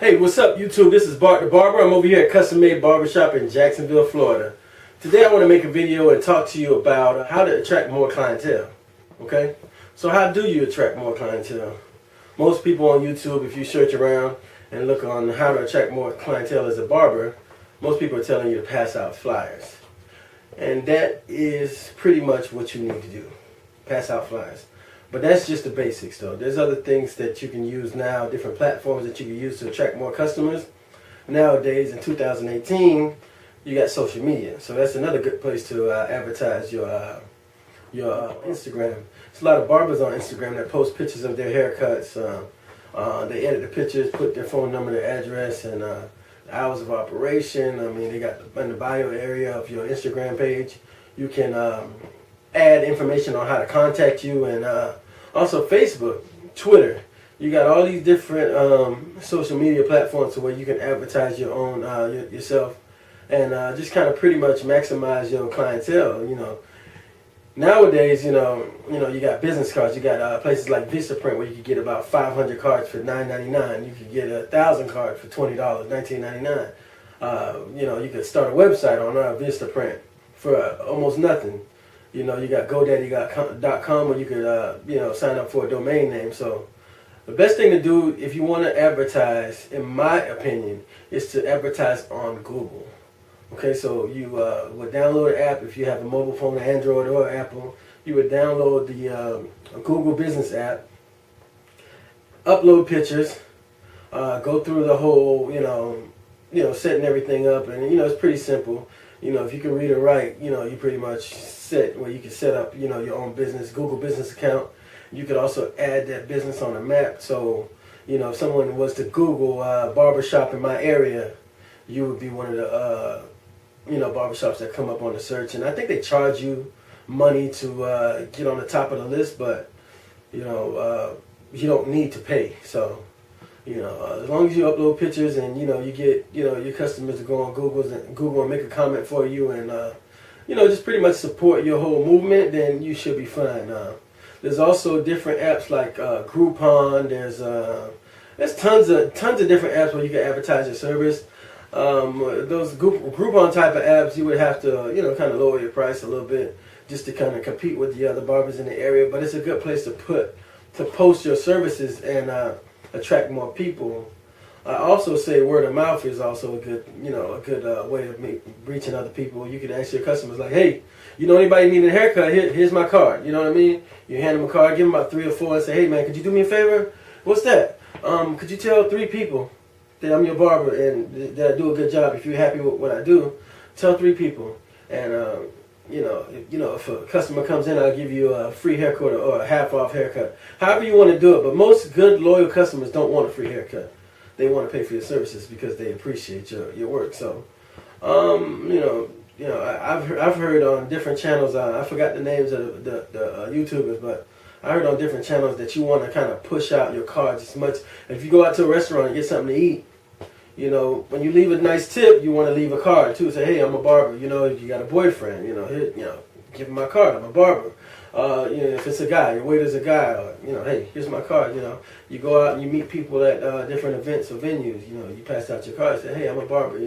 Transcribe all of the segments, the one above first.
Hey, what's up, YouTube? This is Bart the Barber. I'm over here at Custom Made Barbershop in Jacksonville, Florida. Today I want to make a video and talk to you about how to attract more clientele. Okay? So how do you attract more clientele? Most people on YouTube, if you search around and look on how to attract more clientele as a barber, most people are telling you to pass out flyers. And that is pretty much what you need to do. Pass out flyers. But that's just the basics though. There's other things that you can use now, different platforms that you can use to attract more customers. Nowadays in 2018, you got social media. So that's another good place to advertise your Instagram. There's a lot of barbers on Instagram that post pictures of their haircuts. They edit the pictures, put their phone number, their address, and the hours of operation. I mean, they got in the bio area of your Instagram page. You can add information on how to contact you, and also Facebook, Twitter. You got all these different social media platforms to where you can advertise your own yourself, and just kind of pretty much maximize your clientele. You know, nowadays, you got business cards. You got places like Vistaprint where you could get about 500 cards for $9.99. You could get 1,000 cards for $20, $19.99. You could start a website on Vistaprint for almost nothing. You got GoDaddy.com where you could, sign up for a domain name. So the best thing to do if you want to advertise, in my opinion, is to advertise on Google. Okay, so you would download an app if you have a mobile phone, Android or Apple. You would download the Google Business app, upload pictures, go through the whole, setting everything up, and it's pretty simple. If you can read and write, you pretty much set where you can set up, your own business, Google business account. You could also add that business on a map. So, if someone was to Google barbershop in my area, you would be one of the, barbershops that come up on the search. And I think they charge you money to get on the top of the list, but, you don't need to pay. So, as long as you upload pictures and you get your customers to go on Google and make a comment for you, and just pretty much support your whole movement, then you should be fine. There's also different apps like Groupon. There's tons of different apps where you can advertise your service. Those Groupon type of apps, you would have to kind of lower your price a little bit just to kind of compete with the other barbers in the area. But it's a good place to post your services and attract more people. I also say word of mouth is also a good way of reaching other people. You can ask your customers like, hey, anybody need a haircut? Here's my card. You know what I mean? You hand them a card, give them about 3 or 4, and say, hey man, could you do me a favor? What's that? Could you tell 3 people that I'm your barber and that I do a good job? If you're happy with what I do, tell 3 people. And if a customer comes in, I'll give you a free haircut or a half-off haircut. However you want to do it, but most good, loyal customers don't want a free haircut. They want to pay for your services because they appreciate your work. So, I've heard on different channels. I forgot the names of the YouTubers, but I heard on different channels that you want to kind of push out your cards as much. If you go out to a restaurant and get something to eat, when you leave a nice tip, you want to leave a card too. Say, hey, I'm a barber. You got a boyfriend. Give him my card. I'm a barber. If it's a guy, your waiter's a guy. Or, hey, here's my card. You go out and you meet people at different events or venues. You pass out your card. Say, hey, I'm a barber.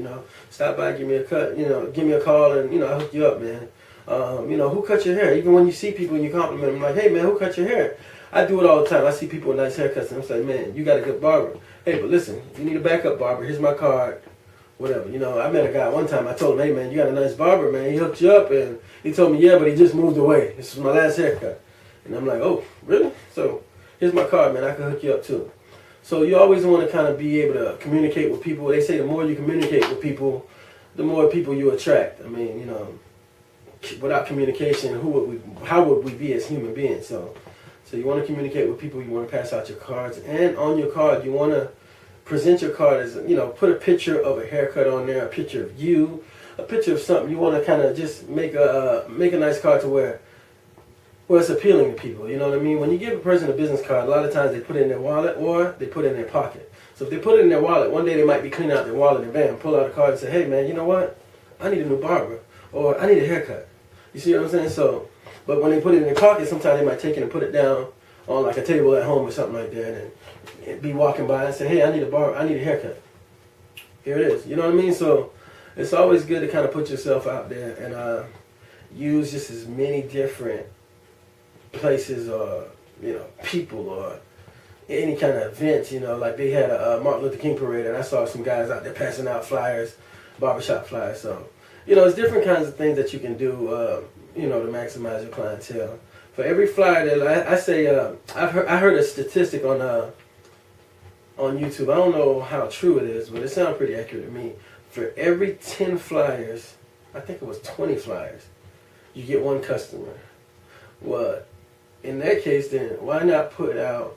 Stop by, give me a cut. Give me a call, and I'll hook you up, man. Who cut your hair? Even when you see people and you compliment them, like, hey, man, who cut your hair? I do it all the time. I see people with nice haircuts, and I'm like, man, you got a good barber. Hey, but listen, if you need a backup barber, here's my card. Whatever. I met a guy one time. I told him, hey, man, you got a nice barber, man. He hooked you up, and he told me, yeah, but he just moved away. This was my last haircut. And I'm like, oh, really? So here's my card, man. I can hook you up, too. So you always want to kind of be able to communicate with people. They say the more you communicate with people, the more people you attract. I mean, without communication, how would we be as human beings? So you want to communicate with people. You want to pass out your cards. And on your card, you want to present your card as, put a picture of a haircut on there, a picture of you, a picture of something. You want to kind of just make a nice card to where it's appealing to people. You know what I mean? When you give a person a business card, a lot of times they put it in their wallet or they put it in their pocket. So if they put it in their wallet, one day they might be cleaning out their wallet and bam, pull out a card and say, hey man, you know what? I need a new barber, or I need a haircut. You see what I'm saying? So, but when they put it in their pocket, sometimes they might take it and put it down on like a table at home or something like that, and be walking by and say, hey, I need a haircut. Here it is. You know what I mean? So it's always good to kind of put yourself out there and use just as many different places or, you know, people or any kind of events. You know, like they had a Martin Luther King parade, and I saw some guys out there passing out flyers, barbershop flyers. So, you know, it's different kinds of things that you can do, you know, to maximize your clientele. For every flyer that I say, I heard a statistic on YouTube. I don't know how true it is, but it sounds pretty accurate to me. For every 10 flyers, I think it was 20 flyers, you get one customer. Well, in that case, then why not put out,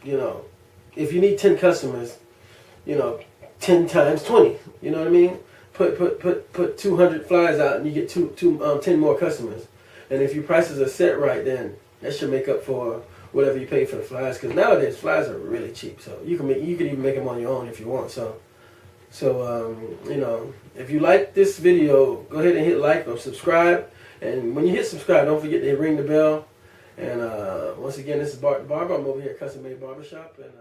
you know, if you need 10 customers, you know, 10 times 20. You know what I mean? Put 200 flyers out and you get 10 more customers. And if your prices are set right, then that should make up for whatever you pay for the flyers. Because nowadays flyers are really cheap, so you can even make them on your own if you want. So you know, if you like this video, go ahead and hit like or subscribe. And when you hit subscribe, don't forget to ring the bell. And once again, this is Barber. I'm over here at Custom Made Barbershop, and